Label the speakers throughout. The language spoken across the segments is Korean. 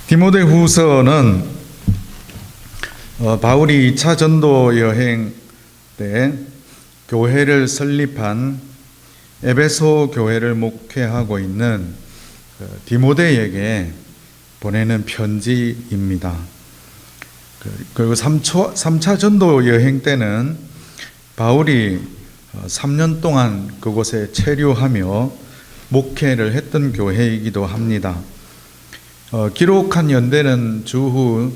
Speaker 1: 디모데후서는 바울이 2차 전도 여행 때 교회를 설립한 에베소 교회를 목회하고 있는 디모데에게 보내는 편지입니다. 그리고 3차 전도 여행 때는 바울이 3년 동안 그곳에 체류하며 목회를 했던 교회이기도 합니다. 기록한 연대는 주후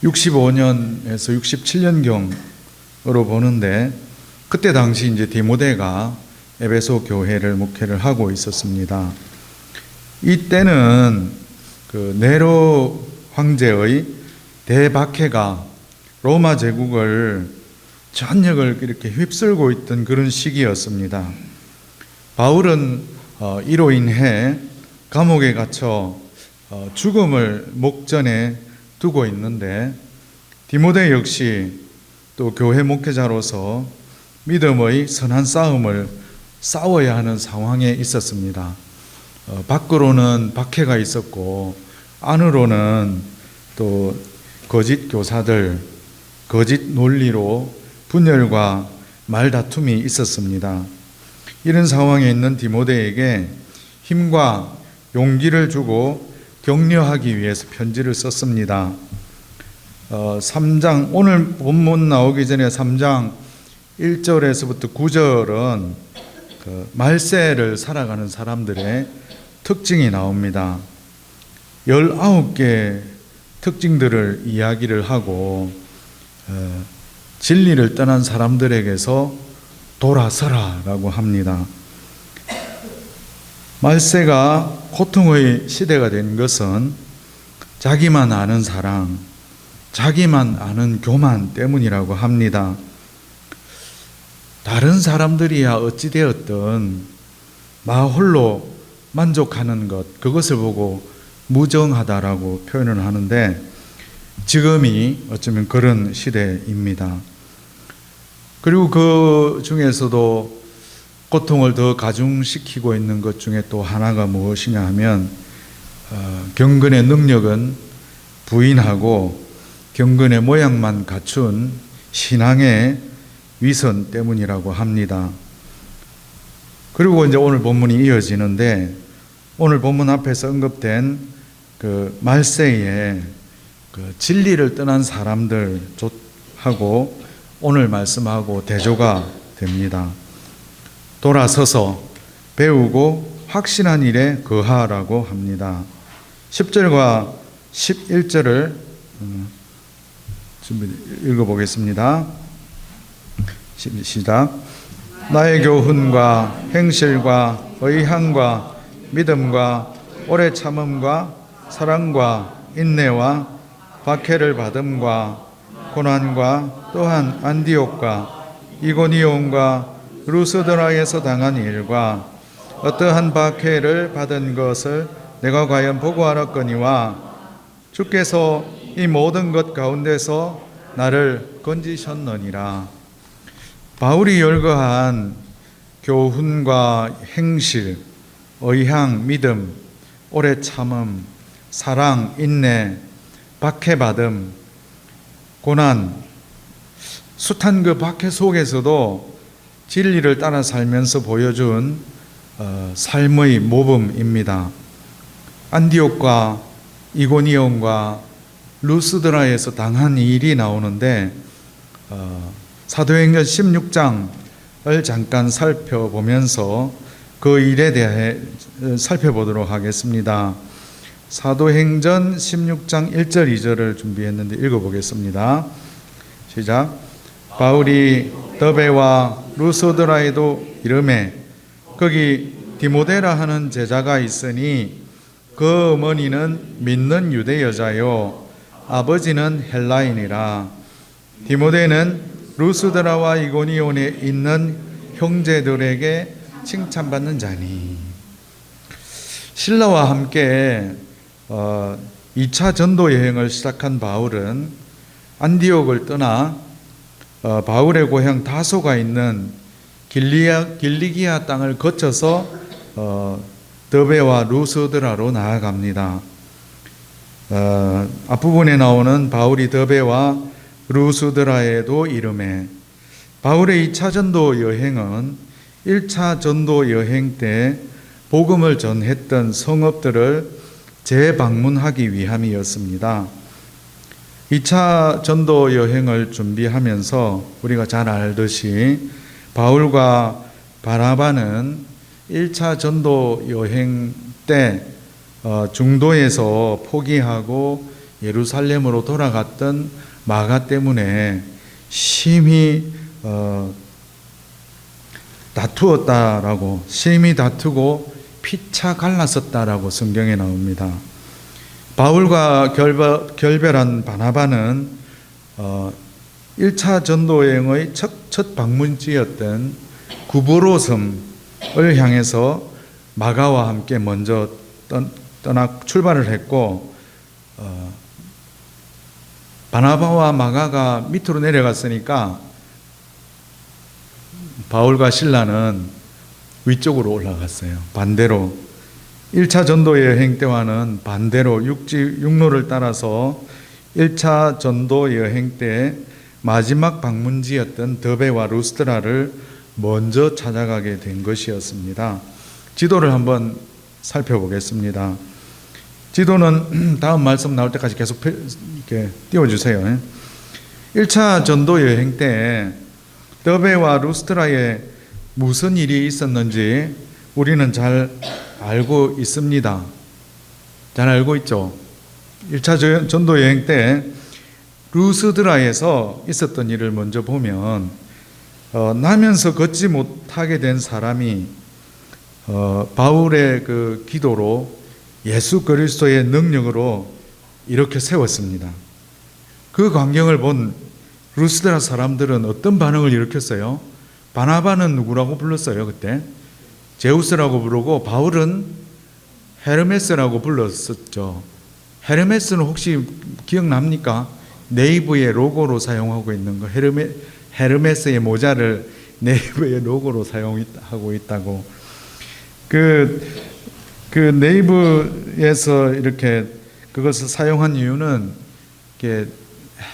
Speaker 1: 65년에서 67년경으로 보는데, 그때 당시 이제 디모데가 에베소 교회를 목회를 하고 있었습니다. 이때는 그 네로 황제의 대박해가 로마 제국을 전역을 이렇게 휩쓸고 있던 그런 시기였습니다. 바울은 이로 인해 감옥에 갇혀 죽음을 목전에 두고 있는데, 디모데 역시 또 교회 목회자로서 믿음의 선한 싸움을 싸워야 하는 상황에 있었습니다. 밖으로는 박해가 있었고 안으로는 또 거짓 교사들, 거짓 논리로 분열과 말다툼이 있었습니다. 이런 상황에 있는 디모데에게 힘과 용기를 주고 격려하기 위해서 편지를 썼습니다. 3장, 오늘 본문 나오기 전에 3장 1절에서부터 9절은 말세를 살아가는 사람들의 특징이 나옵니다. 19개 특징들을 이야기를 하고 진리를 떠난 사람들에게서 돌아서라 라고 합니다. 말세가 고통의 시대가 된 것은 자기만 아는 사랑, 자기만 아는 교만 때문이라고 합니다. 다른 사람들이야 어찌되었든 나 홀로 만족하는 것, 그것을 보고 무정하다라고 표현을 하는데, 지금이 어쩌면 그런 시대입니다. 그리고 그 중에서도 고통을 더 가중시키고 있는 것 중에 또 하나가 무엇이냐 하면 경건의 능력은 부인하고 경건의 모양만 갖춘 신앙의 위선 때문이라고 합니다. 그리고 이제 오늘 본문이 이어지는데, 오늘 본문 앞에서 언급된 그 말세에 그 진리를 떠난 사람들하고 오늘 말씀하고 대조가 됩니다. 돌아서서 배우고 확신한 일에 거하라고 합니다. 10절과 11절을 읽어보겠습니다. 시작. 나의 교훈과 행실과 의향과 믿음과 오래 참음과 사랑과 인내와 박해를 받음과 고난과 또한 안디옥과 이고니온과 루스드라에서 당한 일과 어떠한 박해를 받은 것을 내가 과연 보고 알았거니와 주께서 이 모든 것 가운데서 나를 건지셨느니라. 바울이 열거한 교훈과 행실, 의향, 믿음, 오래 참음, 사랑, 인내, 박해받음, 고난, 숱한 그 박해 속에서도 진리를 따라 살면서 보여준 삶의 모범입니다. 안디옥과 이고니온과 루스드라에서 당한 일이 나오는데, 사도행전 16장을 잠깐 살펴보면서 그 일에 대해 살펴보도록 하겠습니다. 사도행전 16장 1절 2절을 준비했는데 읽어보겠습니다. 시작. 바울이 더베와 루스드라에도 이르매 거기 디모데라 하는 제자가 있으니 그 어머니는 믿는 유대 여자요 아버지는 헬라인이라. 디모데는 루스드라와 이고니온에 있는 형제들에게 칭찬받는 자니. 신라와 함께 2차 전도 여행을 시작한 바울은 안디옥을 떠나 바울의 고향 다소가 있는 길리기아 땅을 거쳐서 더베와 루스드라로 나아갑니다. 앞부분에 나오는 바울이 더베와 루스드라에도 이르매, 바울의 2차 전도 여행은 1차 전도 여행 때 복음을 전했던 성읍들을 재방문하기 위함이었습니다. 2차 전도 여행을 준비하면서 우리가 잘 알듯이 바울과 바나바는 1차 전도 여행 때 중도에서 포기하고 예루살렘으로 돌아갔던 마가 때문에 심히 심히 다투고 피차 갈랐었다라고 성경에 나옵니다. 바울과 결별한 바나바는 1차 전도여행의 첫 방문지였던 구브로 섬을 향해서 마가와 함께 먼저 출발을 했고, 바나바와 마가가 밑으로 내려갔으니까 바울과 실라는 위쪽으로 올라갔어요. 반대로 1차 전도 여행 때와는 반대로 육로를 따라서 1차 전도 여행 때 마지막 방문지였던 더베와 루스드라를 먼저 찾아가게 된 것이었습니다. 지도를 한번 살펴보겠습니다. 지도는 다음 말씀 나올 때까지 계속 이렇게 띄워주세요. 1차 전도 여행 때 더베와 루스드라에 무슨 일이 있었는지 우리는 잘 알고 있습니다. 잘 알고 있죠. 1차 전도 여행 때 루스드라에서 있었던 일을 먼저 보면, 나면서 걷지 못하게 된 사람이 바울의 그 기도로 예수 그리스도의 능력으로 이렇게 세웠습니다. 그 광경을 본 루스드라 사람들은 어떤 반응을 일으켰어요? 바나바는 누구라고 불렀어요? 그때 제우스라고 부르고 바울은 헤르메스라고 불렀었죠. 헤르메스는 혹시 기억납니까? 네이버의 로고로 사용하고 있는 거. 헤르메스의 모자를 네이버의 로고로 사용하고 있다고. 그 네이버에서 이렇게 그것을 사용한 이유는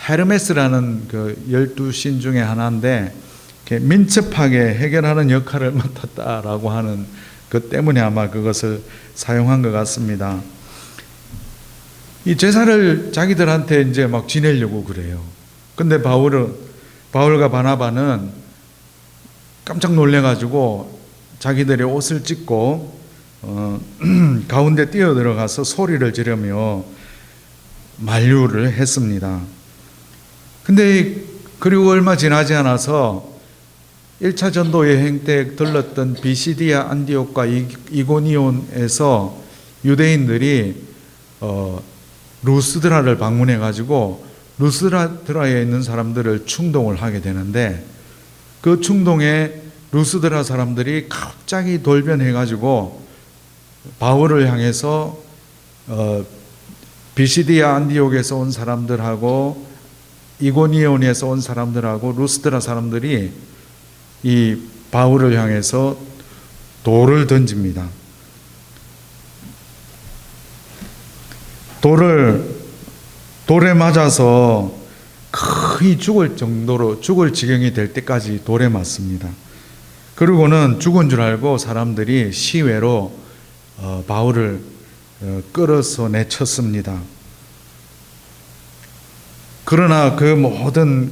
Speaker 1: 헤르메스라는 그 12신 중에 하나인데 민첩하게 해결하는 역할을 맡았다라고 하는 것 때문에 아마 그것을 사용한 것 같습니다. 이 제사를 자기들한테 이제 막 지내려고 그래요. 근데 바울과 바나바는 깜짝 놀래가지고 자기들의 옷을 찢고 가운데 뛰어들어가서 소리를 지르며 만류를 했습니다. 근데 그리고 얼마 지나지 않아서 1차 전도 여행 때 들렀던 비시디아 안디옥과 이고니온에서 유대인들이 루스드라를 방문해 가지고 루스드라에 있는 사람들을 충동을 하게 되는데, 그 충동에 루스드라 사람들이 갑자기 돌변해 가지고 바울을 향해서 비시디아 안디옥에서 온 사람들하고 이고니온에서 온 사람들하고 루스드라 사람들이 이 바울을 향해서 돌을 던집니다. 돌에 맞아서 거의 죽을 지경이 될 때까지 돌에 맞습니다. 그리고는 죽은 줄 알고 사람들이 시외로 바울을 끌어서 내쳤습니다. 그러나 그 모든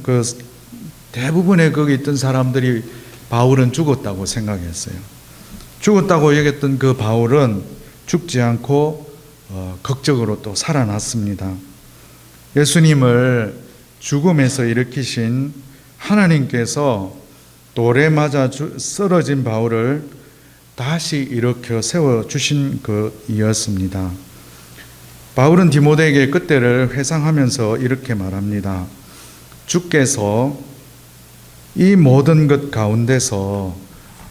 Speaker 1: 대부분의 거기 있던 사람들이 바울은 죽었다고 생각했어요. 죽었다고 여겼던 그 바울은 죽지 않고 극적으로 또 살아났습니다. 예수님을 죽음에서 일으키신 하나님께서 돌에 맞아 쓰러진 바울을 다시 일으켜 세워주신 것이었습니다. 바울은 디모데에게 그때를 회상하면서 이렇게 말합니다. 주께서 이 모든 것 가운데서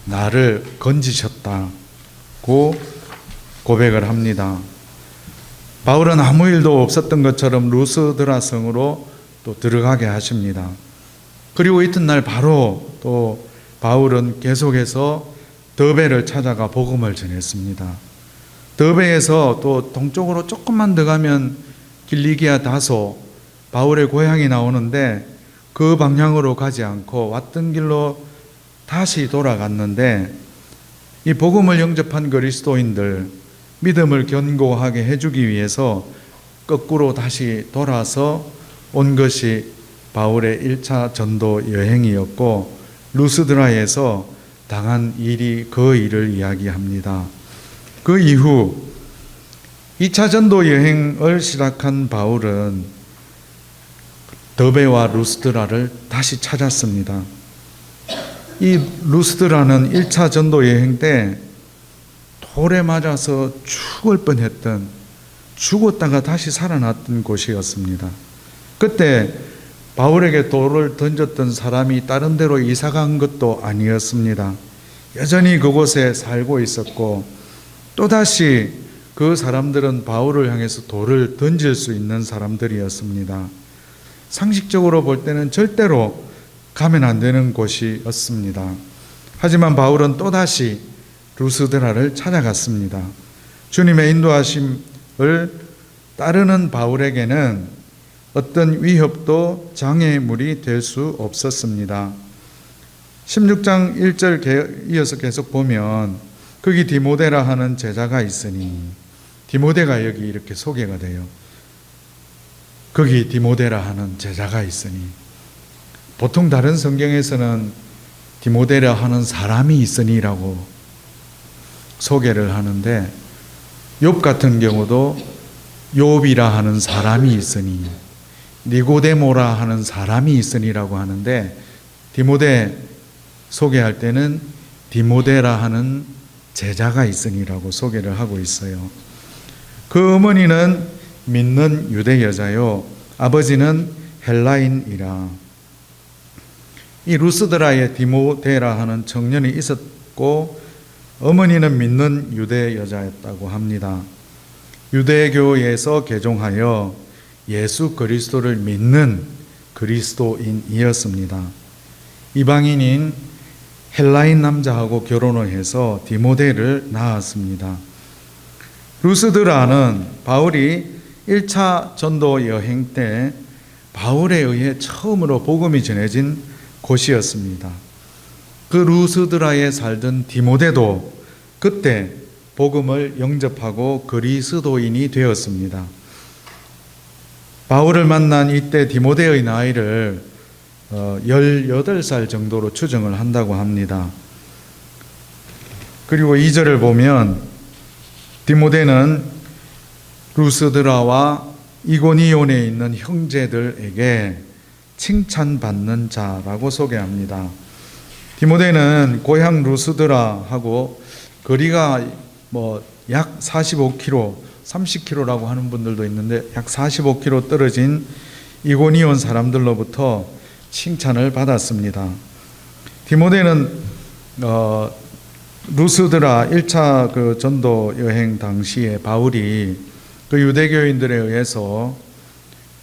Speaker 1: 나를 건지셨다고 고백을 합니다. 바울은 아무 일도 없었던 것처럼 루스드라 성으로 또 들어가게 하십니다. 그리고 이튿날 바로 또 바울은 계속해서 더베를 찾아가 복음을 전했습니다. 더베에서 또 동쪽으로 조금만 더 가면 길리기아 다소 바울의 고향이 나오는데 그 방향으로 가지 않고 왔던 길로 다시 돌아갔는데 이 복음을 영접한 그리스도인들 믿음을 견고하게 해주기 위해서 거꾸로 다시 돌아서 온 것이 바울의 1차 전도 여행이었고 루스드라에서 당한 일이 그 일을 이야기합니다. 그 이후 2차 전도 여행을 시작한 바울은 더베와 루스드라를 다시 찾았습니다. 이 루스드라는 1차 전도 여행 때 돌에 맞아서 죽을 뻔했던, 죽었다가 다시 살아났던 곳이었습니다. 그때 바울에게 돌을 던졌던 사람이 다른 데로 이사간 것도 아니었습니다. 여전히 그곳에 살고 있었고 또다시 그 사람들은 바울을 향해서 돌을 던질 수 있는 사람들이었습니다. 상식적으로 볼 때는 절대로 가면 안 되는 곳이었습니다. 하지만 바울은 또다시 루스드라를 찾아갔습니다. 주님의 인도하심을 따르는 바울에게는 어떤 위협도 장애물이 될 수 없었습니다. 16장 1절 이어서 계속 보면 거기 디모데라 하는 제자가 있으니, 디모데가 여기 이렇게 소개가 돼요. 거기 디모데라 하는 제자가 있으니, 보통 다른 성경에서는 디모데라 하는 사람이 있으니라고 소개를 하는데 욥 같은 경우도 욥이라 하는 사람이 있으니, 니고데모라 하는 사람이 있으니라고 하는데 디모데 소개할 때는 디모데라 하는 제자가 있으니라고 소개를 하고 있어요. 그 어머니는 믿는 유대 여자요, 아버지는 헬라인이라. 이 루스드라에 디모데라 하는 청년이 있었고 어머니는 믿는 유대 여자였다고 합니다. 유대교에서 개종하여 예수 그리스도를 믿는 그리스도인이었습니다. 이방인인 헬라인 남자하고 결혼을 해서 디모데를 낳았습니다. 루스드라는 바울이 1차 전도 여행 때 바울에 의해 처음으로 복음이 전해진 곳이었습니다. 그 루스드라에 살던 디모데도 그때 복음을 영접하고 그리스도인이 되었습니다. 바울을 만난 이때 디모데의 나이를 18살 정도로 추정을 한다고 합니다. 그리고 2절을 보면 디모데는 루스드라와 이고니온에 있는 형제들에게 칭찬받는 자라고 소개합니다. 디모데는 고향 루스드라하고 거리가 약 45km, 30km라고 하는 분들도 있는데 약 45km 떨어진 이고니온 사람들로부터 칭찬을 받았습니다. 디모데는 루스드라 1차 그 전도 여행 당시에 바울이 그 유대교인들에 의해서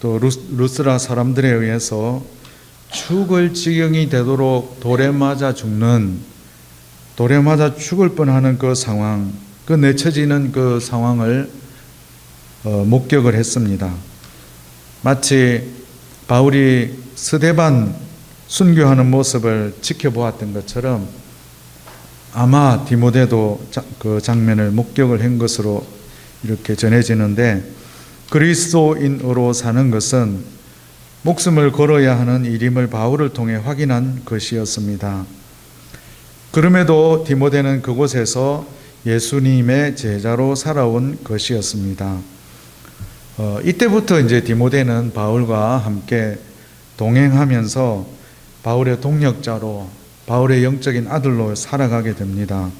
Speaker 1: 또 루스드라 사람들에 의해서 죽을 지경이 되도록 돌에 맞아 죽을 뻔하는 그 상황, 그 내쳐지는 그 상황을 목격을 했습니다. 마치 바울이 스데반 순교하는 모습을 지켜보았던 것처럼 아마 디모데도 그 장면을 목격을 한 것으로 이렇게 전해지는데, 그리스도인으로 사는 것은 목숨을 걸어야 하는 일임을 바울을 통해 확인한 것이었습니다. 그럼에도 디모데는 그곳에서 예수님의 제자로 살아온 것이었습니다. 이때부터 이제 디모데는 바울과 함께 동행하면서 바울의 동역자로, 바울의 영적인 아들로 살아가게 됩니다.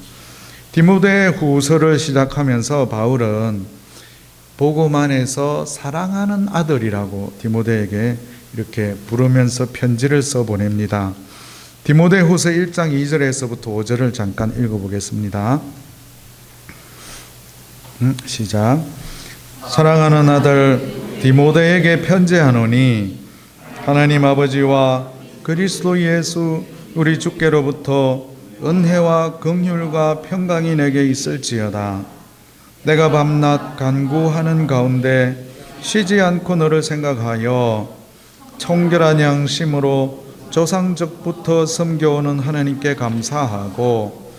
Speaker 1: 디모데 후서를 시작하면서 바울은 복음 안에서 사랑하는 아들이라고 디모데에게 이렇게 부르면서 편지를 써보냅니다. 디모데 후서 1장 2절에서부터 5절을 잠깐 읽어보겠습니다. 시작. 사랑하는 아들 디모데에게 편지하노니 하나님 아버지와 그리스도 예수 우리 주께로부터 은혜와 긍휼과 평강이 내게 있을지어다. 내가 밤낮 간구하는 가운데 쉬지 않고 너를 생각하여 청결한 양심으로 조상적부터 섬겨오는 하나님께 감사하고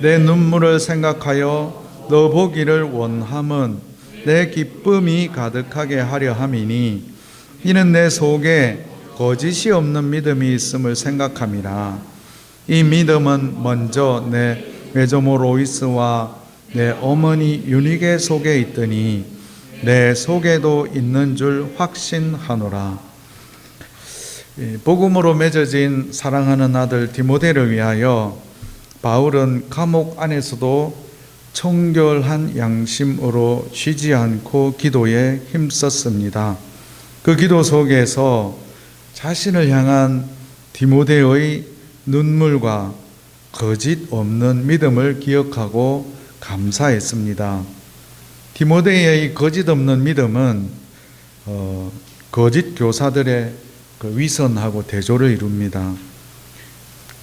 Speaker 1: 내 눈물을 생각하여 너 보기를 원함은 내 기쁨이 가득하게 하려 함이니 이는 내 속에 거짓이 없는 믿음이 있음을 생각함이라. 이 믿음은 먼저 내 외조모 로이스와 내 어머니 유니게 속에 있더니 내 속에도 있는 줄 확신하노라. 복음으로 맺어진 사랑하는 아들 디모데를 위하여 바울은 감옥 안에서도 청결한 양심으로 쉬지 않고 기도에 힘썼습니다. 그 기도 속에서 자신을 향한 디모데의 눈물과 거짓 없는 믿음을 기억하고 감사했습니다. 디모데의 거짓 없는 믿음은 거짓 교사들의 그 위선하고 대조를 이룹니다.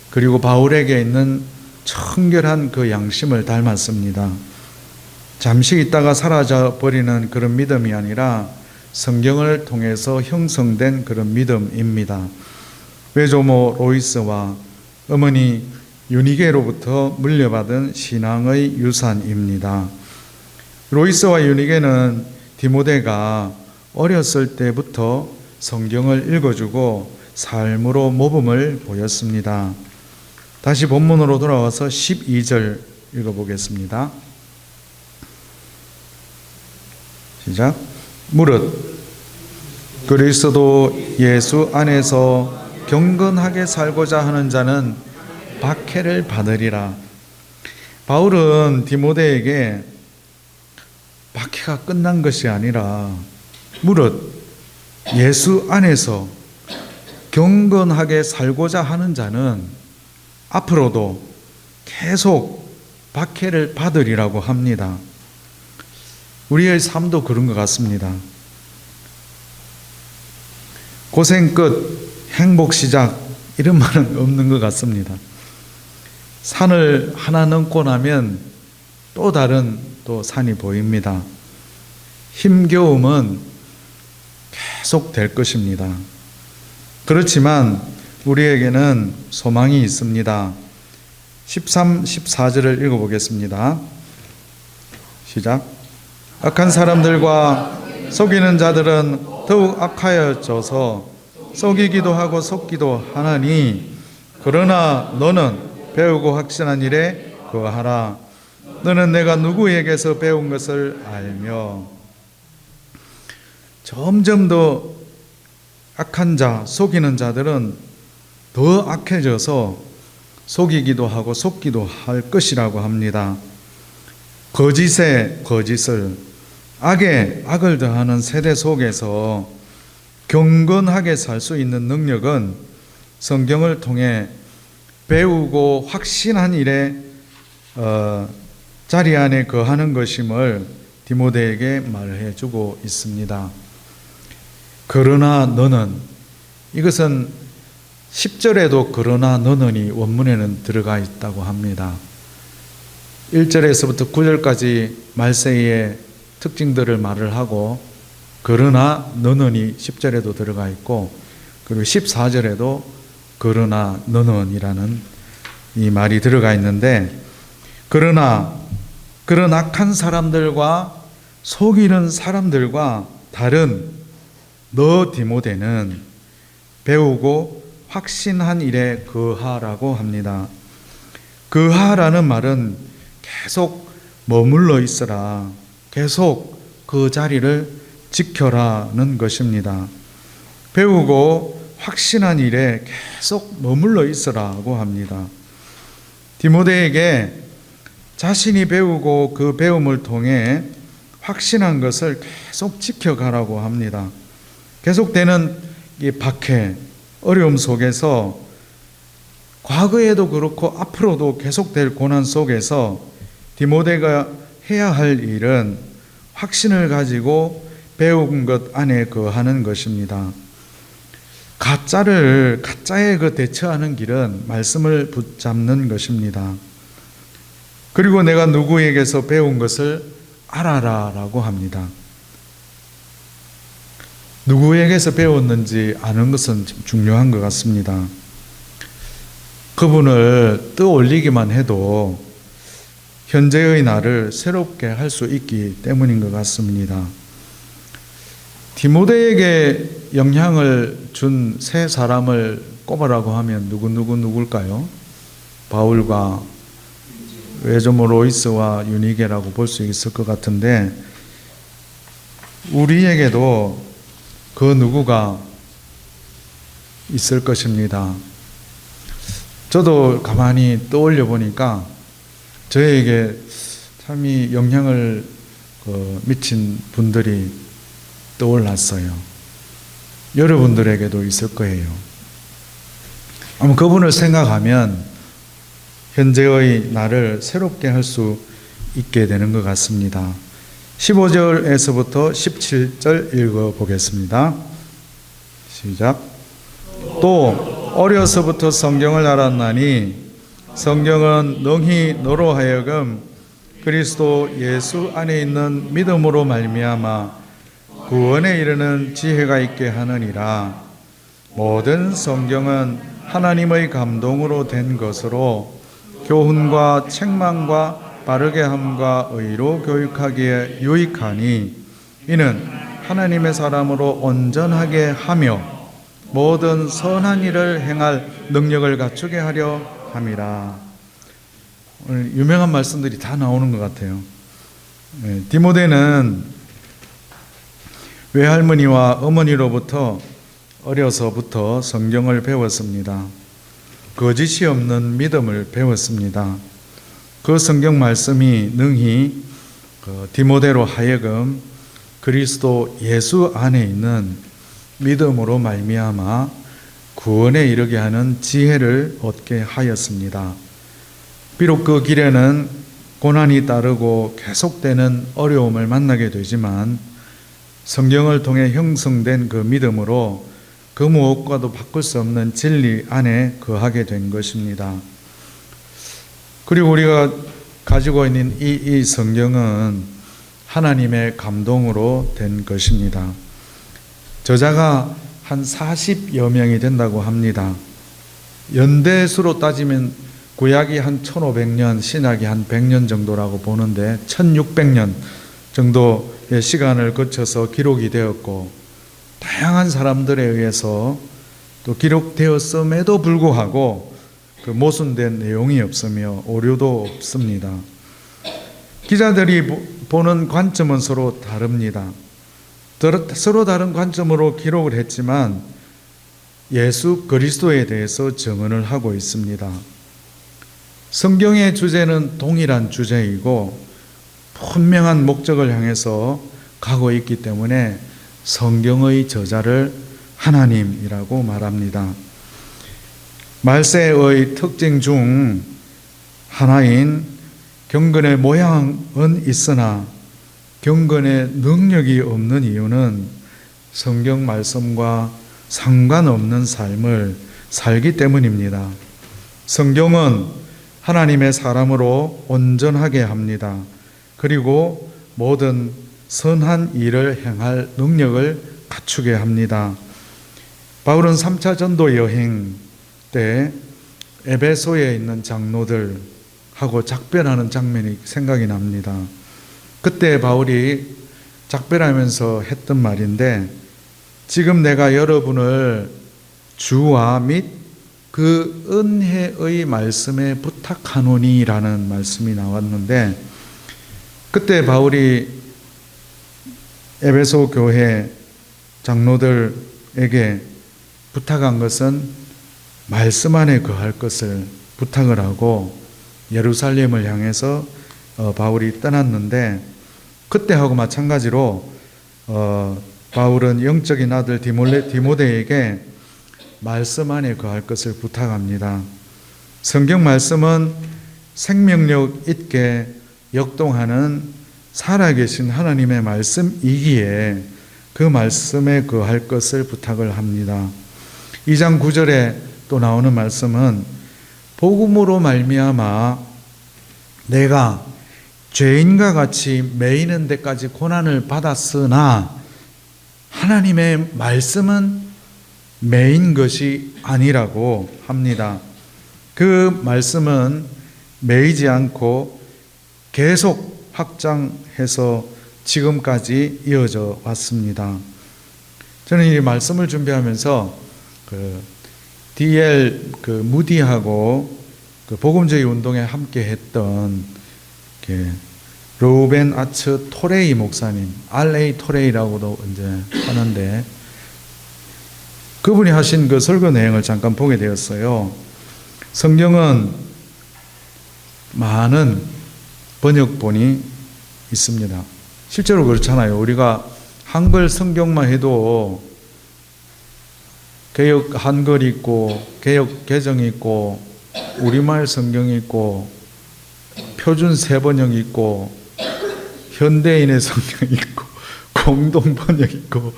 Speaker 1: 그리고 바울에게 있는 청결한 그 양심을 닮았습니다. 잠시 있다가 사라져 버리는 그런 믿음이 아니라 성경을 통해서 형성된 그런 믿음입니다. 외조모 로이스와 어머니 유니게로부터 물려받은 신앙의 유산입니다. 로이스와 유니게는 디모데가 어렸을 때부터 성경을 읽어주고 삶으로 모범을 보였습니다. 다시 본문으로 돌아와서 12절 읽어보겠습니다. 시작. 무릇 그리스도 예수 안에서 경건하게 살고자 하는 자는 박해를 받으리라. 바울은 디모데에게 박해가 끝난 것이 아니라 무릇 예수 안에서 경건하게 살고자 하는 자는 앞으로도 계속 박해를 받으리라고 합니다. 우리의 삶도 그런 것 같습니다. 고생 끝, 행복 시작 이런 말은 없는 것 같습니다. 산을 하나 넘고 나면 또 다른 또 산이 보입니다. 힘겨움은 계속 될 것입니다. 그렇지만 우리에게는 소망이 있습니다. 13, 14절을 읽어보겠습니다. 시작. 악한 사람들과 속이는 자들은 더욱 악하여져서 속이기도 하고 속기도 하나니 그러나 너는 배우고 확신한 일에 거하라. 너는 내가 누구에게서 배운 것을 알며. 점점 더 악한 자, 속이는 자들은 더 악해져서 속이기도 하고 속기도 할 것이라고 합니다. 거짓에 거짓을, 악에 악을 더하는 세대 속에서 경건하게 살 수 있는 능력은 성경을 통해 배우고 확신한 일에 자리 안에 거하는 것임을 디모데에게 말해 주고 있습니다. 그러나 너는, 이것은 10절에도 그러나 너는이 원문에는 들어가 있다고 합니다. 1절에서부터 9절까지 말세의 특징들을 말을 하고 그러나 너는이 10절에도 들어가 있고 그리고 14절에도 그러나 너는이라는 이 말이 들어가 있는데, 그러나 그런 악한 사람들과 속이는 사람들과 다른 너 디모데는 배우고 확신한 일에 거하라고 합니다. 거하라는 말은 계속 머물러 있어라, 계속 그 자리를 지켜라는 것입니다. 배우고 확신한 일에 계속 머물러 있으라고 합니다. 디모데에게 자신이 배우고 그 배움을 통해 확신한 것을 계속 지켜가라고 합니다. 계속되는 이 박해, 어려움 속에서 과거에도 그렇고 앞으로도 계속될 고난 속에서 디모데가 해야 할 일은 확신을 가지고 배운 것 안에 거하는 것입니다. 가짜에 그 대처하는 길은 말씀을 붙잡는 것입니다. 그리고 내가 누구에게서 배운 것을 알아라 라고 합니다. 누구에게서 배웠는지 아는 것은 중요한 것 같습니다. 그분을 떠올리기만 해도 현재의 나를 새롭게 할 수 있기 때문인 것 같습니다. 디모데에게 영향을 준 세 사람을 꼽으라고 하면 누굴까요? 바울과 외조모 로이스와 유니게라고 볼 수 있을 것 같은데, 우리에게도 그 누구가 있을 것입니다. 저도 가만히 떠올려 보니까 저에게 참 이 영향을 미친 분들이 떠올랐어요. 여러분들에게도 있을 거예요. 아마 그분을 생각하면 현재의 나를 새롭게 할 수 있게 되는 것 같습니다. 15절에서부터 17절 읽어보겠습니다. 시작. 또 어려서부터 성경을 알았나니 성경은 능히 너로 하여금 그리스도 예수 안에 있는 믿음으로 말미암아 구원에 이르는 지혜가 있게 하느니라. 모든 성경은 하나님의 감동으로 된 것으로 교훈과 책망과 바르게 함과 의로 교육하기에 유익하니 이는 하나님의 사람으로 온전하게 하며 모든 선한 일을 행할 능력을 갖추게 하려 함이라. 오늘 유명한 말씀들이 다 나오는 것 같아요. 디모데는 외할머니와 어머니로부터 어려서부터 성경을 배웠습니다. 거짓이 없는 믿음을 배웠습니다. 그 성경 말씀이 능히 디모데로 하여금 그리스도 예수 안에 있는 믿음으로 말미암아 구원에 이르게 하는 지혜를 얻게 하였습니다. 비록 그 길에는 고난이 따르고 계속되는 어려움을 만나게 되지만 성경을 통해 형성된 그 믿음으로 그 무엇과도 바꿀 수 없는 진리 안에 거하게 된 것입니다. 그리고 우리가 가지고 있는 이 성경은 하나님의 감동으로 된 것입니다. 저자가 한 40여 명이 된다고 합니다. 연대수로 따지면 구약이 한 1500년, 신약이 한 100년 정도라고 보는데 1600년 정도의 시간을 거쳐서 기록이 되었고 다양한 사람들에 의해서 또 기록되었음에도 불구하고 그 모순된 내용이 없으며 오류도 없습니다. 기자들이 보는 관점은 서로 다릅니다. 서로 다른 관점으로 기록을 했지만 예수 그리스도에 대해서 증언을 하고 있습니다. 성경의 주제는 동일한 주제이고 분명한 목적을 향해서 가고 있기 때문에 성경의 저자를 하나님이라고 말합니다. 말세의 특징 중 하나인 경건의 모양은 있으나 경건의 능력이 없는 이유는 성경 말씀과 상관없는 삶을 살기 때문입니다. 성경은 하나님의 사람으로 온전하게 합니다. 그리고 모든 선한 일을 행할 능력을 갖추게 합니다. 바울은 3차 전도 여행 때 에베소에 있는 장로들하고 작별하는 장면이 생각이 납니다. 그때 바울이 작별하면서 했던 말인데, 지금 내가 여러분을 주와 및 그 은혜의 말씀에 부탁하노니라는 말씀이 나왔는데, 그때 바울이 에베소 교회 장로들에게 부탁한 것은 말씀 안에 거할 것을 부탁을 하고 예루살렘을 향해서 바울이 떠났는데, 그때하고 마찬가지로 바울은 영적인 아들 디모데에게 말씀 안에 거할 것을 부탁합니다. 성경 말씀은 생명력 있게 역동하는 살아계신 하나님의 말씀이기에 그 말씀에 거할 것을 부탁을 합니다. 2장 9절에 또 나오는 말씀은 복음으로 말미암아 내가 죄인과 같이 매이는 데까지 고난을 받았으나 하나님의 말씀은 매인 것이 아니라고 합니다. 그 말씀은 매이지 않고 계속 확장해서 지금까지 이어져 왔습니다. 저는 이 말씀을 준비하면서 D.L. 무디하고 복음제의 운동에 함께 했던 로벤 아츠 토레이 목사님, R.A. 토레이라고도 이제 하는데, 그분이 하신 그 설교 내용을 잠깐 보게 되었어요. 성경은 많은 번역본이 있습니다. 실제로 그렇잖아요. 우리가 한글 성경만 해도 개역 한글이 있고, 개역 개정이 있고, 우리말 성경이 있고, 표준 세번역이 있고, 현대인의 성경이 있고, 공동 번역이 있고,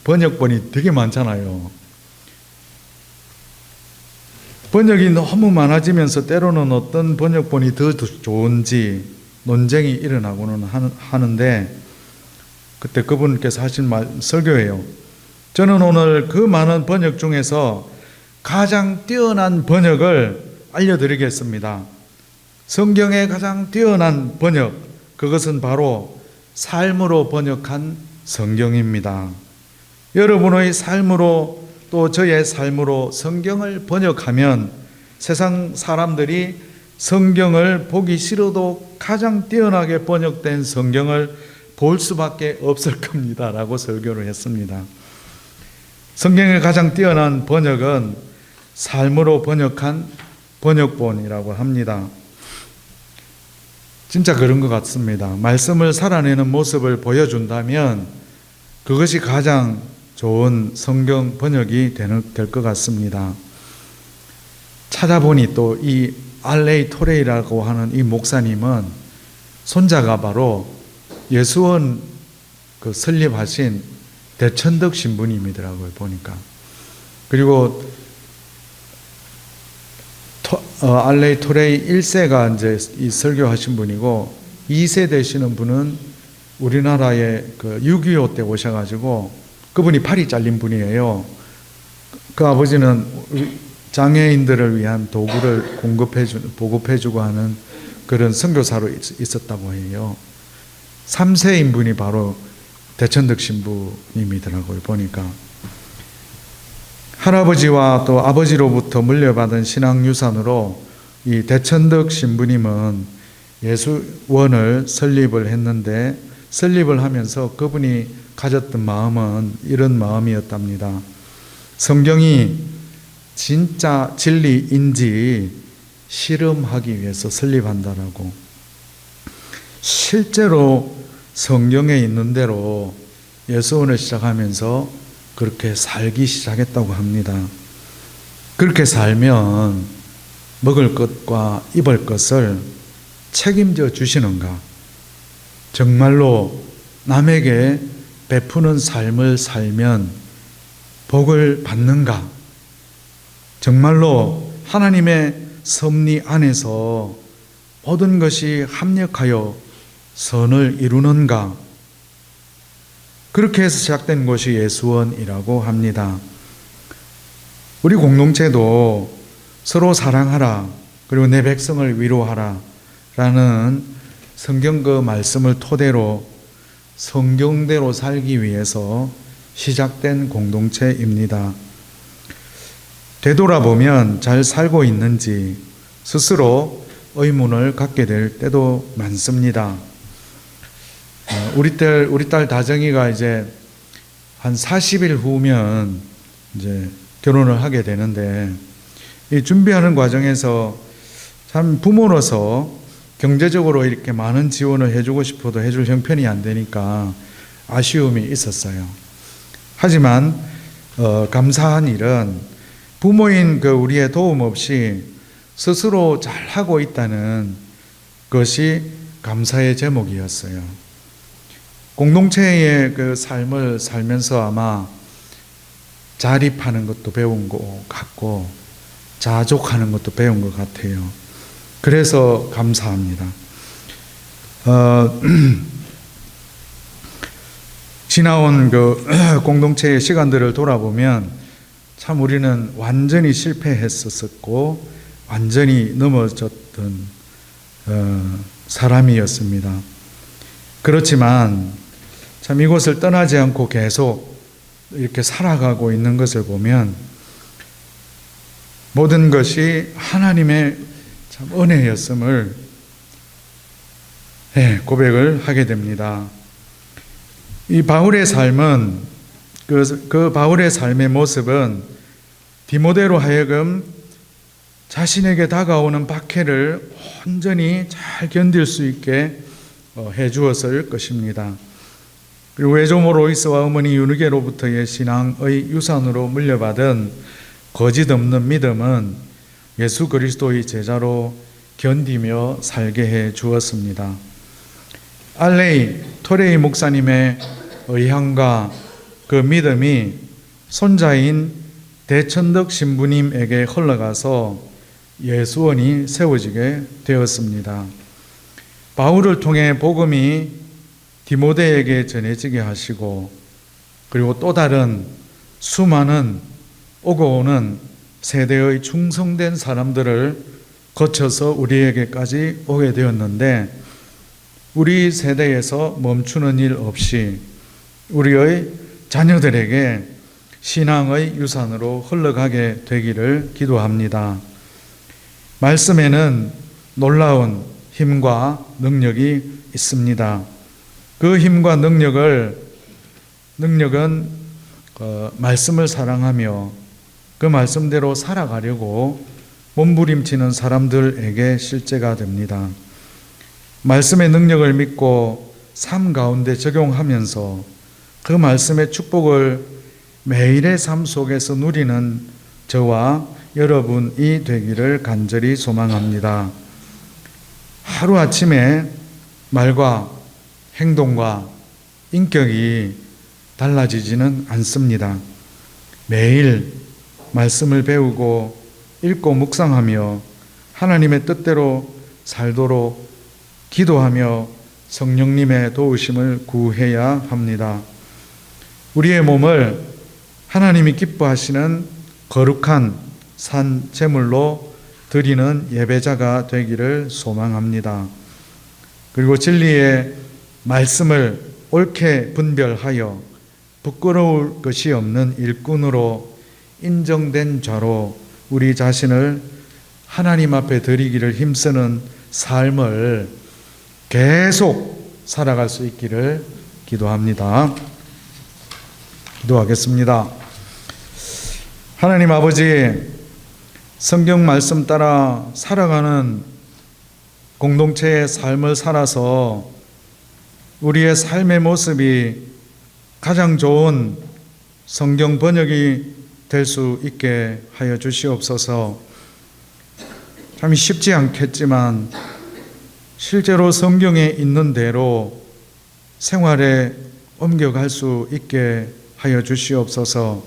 Speaker 1: 번역본이 되게 많잖아요. 번역이 너무 많아지면서 때로는 어떤 번역본이 더 좋은지 논쟁이 일어나고는 하는데, 그때 그분께서 하신 설교예요. 저는 오늘 그 많은 번역 중에서 가장 뛰어난 번역을 알려드리겠습니다. 성경의 가장 뛰어난 번역, 그것은 바로 삶으로 번역한 성경입니다. 여러분의 삶으로, 또 저의 삶으로 성경을 번역하면 세상 사람들이 성경을 보기 싫어도 가장 뛰어나게 번역된 성경을 볼 수밖에 없을 겁니다 라고 설교를 했습니다. 성경의 가장 뛰어난 번역은 삶으로 번역한 번역본이라고 합니다. 진짜 그런 것 같습니다. 말씀을 살아내는 모습을 보여준다면 그것이 가장 좋은 성경 번역이 될 것 같습니다. 찾아보니 또 이 R.A. 토레이라고 하는 이 목사님은 손자가 바로 예수원 설립하신 대천덕 신부님이더라고요, 보니까. 그리고 R.A. 토레이 1세가 이제 이 설교하신 분이고, 2세 되시는 분은 우리나라에 6.25 때 오셔가지고 그분이 팔이 잘린 분이에요. 그 아버지는 장애인들을 위한 도구를 보급해주고 하는 그런 선교사로 있었다고 해요. 3세인 분이 바로 대천덕 신부님이더라고요, 보니까. 할아버지와 또 아버지로부터 물려받은 신앙유산으로 이 대천덕 신부님은 예수원을 설립을 했는데, 설립을 하면서 그분이 가졌던 마음은 이런 마음이었답니다. 성경이 진짜 진리인지 실험하기 위해서 설립한다라고. 실제로 성경에 있는 대로 예수원을 시작하면서 그렇게 살기 시작했다고 합니다. 그렇게 살면 먹을 것과 입을 것을 책임져 주시는가? 정말로 남에게 베푸는 삶을 살면 복을 받는가? 정말로 하나님의 섭리 안에서 모든 것이 합력하여 선을 이루는가? 그렇게 해서 시작된 것이 예수원이라고 합니다. 우리 공동체도 서로 사랑하라, 그리고 내 백성을 위로하라 라는 성경 그 말씀을 토대로 성경대로 살기 위해서 시작된 공동체입니다. 되돌아보면 잘 살고 있는지 스스로 의문을 갖게 될 때도 많습니다. 우리 딸 다정이가 이제 한 40일 후면 이제 결혼을 하게 되는데, 이 준비하는 과정에서 참 부모로서 경제적으로 이렇게 많은 지원을 해주고 싶어도 해줄 형편이 안 되니까 아쉬움이 있었어요. 하지만 감사한 일은 부모인 우리의 도움 없이 스스로 잘하고 있다는 것이 감사의 제목이었어요. 공동체의 그 삶을 살면서 아마 자립하는 것도 배운 것 같고 자족하는 것도 배운 것 같아요. 그래서 감사합니다. 지나온 그 공동체의 시간들을 돌아보면 참 우리는 완전히 실패했었고 완전히 넘어졌던 사람이었습니다. 그렇지만 참 이곳을 떠나지 않고 계속 이렇게 살아가고 있는 것을 보면 모든 것이 하나님의 참 은혜였음을 고백을 하게 됩니다. 이 바울의 삶은 그 바울의 삶의 모습은 디모데로 하여금 자신에게 다가오는 박해를 온전히 잘 견딜 수 있게 해 주었을 것입니다. 그리고 외조모 로이스와 어머니 유느게로부터의 신앙의 유산으로 물려받은 거짓 없는 믿음은 예수 그리스도의 제자로 견디며 살게 해 주었습니다. 알레이 토레이 목사님의 의향과 그 믿음이 손자인 대천덕 신부님에게 흘러가서 예수원이 세워지게 되었습니다. 바울을 통해 복음이 디모데에게 전해지게 하시고 그리고 또 다른 수많은 오고 오는 세대의 충성된 사람들을 거쳐서 우리에게까지 오게 되었는데 우리 세대에서 멈추는 일 없이 우리의 자녀들에게 신앙의 유산으로 흘러가게 되기를 기도합니다. 말씀에는 놀라운 힘과 능력이 있습니다. 그 힘과 능력은 말씀을 사랑하며 그 말씀대로 살아가려고 몸부림치는 사람들에게 실제가 됩니다. 말씀의 능력을 믿고 삶 가운데 적용하면서 그 말씀의 축복을 매일의 삶 속에서 누리는 저와 여러분이 되기를 간절히 소망합니다. 하루아침에 말과 행동과 인격이 달라지지는 않습니다. 매일 말씀을 배우고 읽고 묵상하며 하나님의 뜻대로 살도록 기도하며 성령님의 도우심을 구해야 합니다. 우리의 몸을 하나님이 기뻐하시는 거룩한 산 제물로 드리는 예배자가 되기를 소망합니다. 그리고 진리의 말씀을 옳게 분별하여 부끄러울 것이 없는 일꾼으로 인정된 자로 우리 자신을 하나님 앞에 드리기를 힘쓰는 삶을 계속 살아갈 수 있기를 기도합니다. 기도하겠습니다. 하나님 아버지, 성경 말씀 따라 살아가는 공동체의 삶을 살아서 우리의 삶의 모습이 가장 좋은 성경 번역이 될 수 있게 하여 주시옵소서. 참 쉽지 않겠지만 실제로 성경에 있는 대로 생활에 옮겨갈 수 있게 하여 주시옵소서.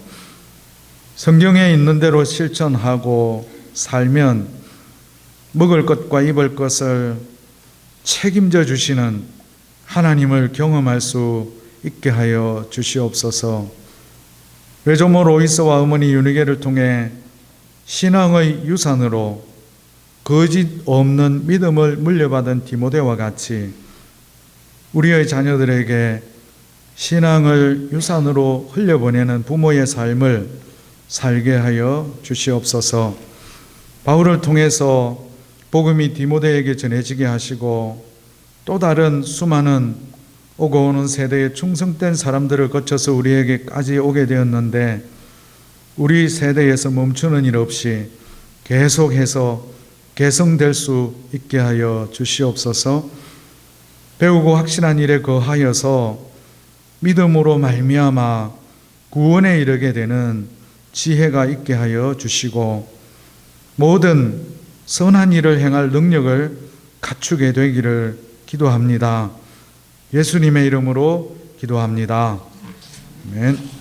Speaker 1: 성경에 있는 대로 실천하고 살면 먹을 것과 입을 것을 책임져 주시는 하나님을 경험할 수 있게 하여 주시옵소서. 외조모 로이스와 어머니 유니게를 통해 신앙의 유산으로 거짓 없는 믿음을 물려받은 디모데와 같이 우리의 자녀들에게 신앙을 유산으로 흘려보내는 부모의 삶을 살게 하여 주시옵소서. 바울을 통해서 복음이 디모데에게 전해지게 하시고 또 다른 수많은 오고 오는 세대의 충성된 사람들을 거쳐서 우리에게까지 오게 되었는데 우리 세대에서 멈추는 일 없이 계속해서 개성될 수 있게 하여 주시옵소서. 배우고 확신한 일에 거하여서 믿음으로 말미암아 구원에 이르게 되는 지혜가 있게 하여 주시고 모든 선한 일을 행할 능력을 갖추게 되기를 기도합니다. 예수님의 이름으로 기도합니다. 아멘.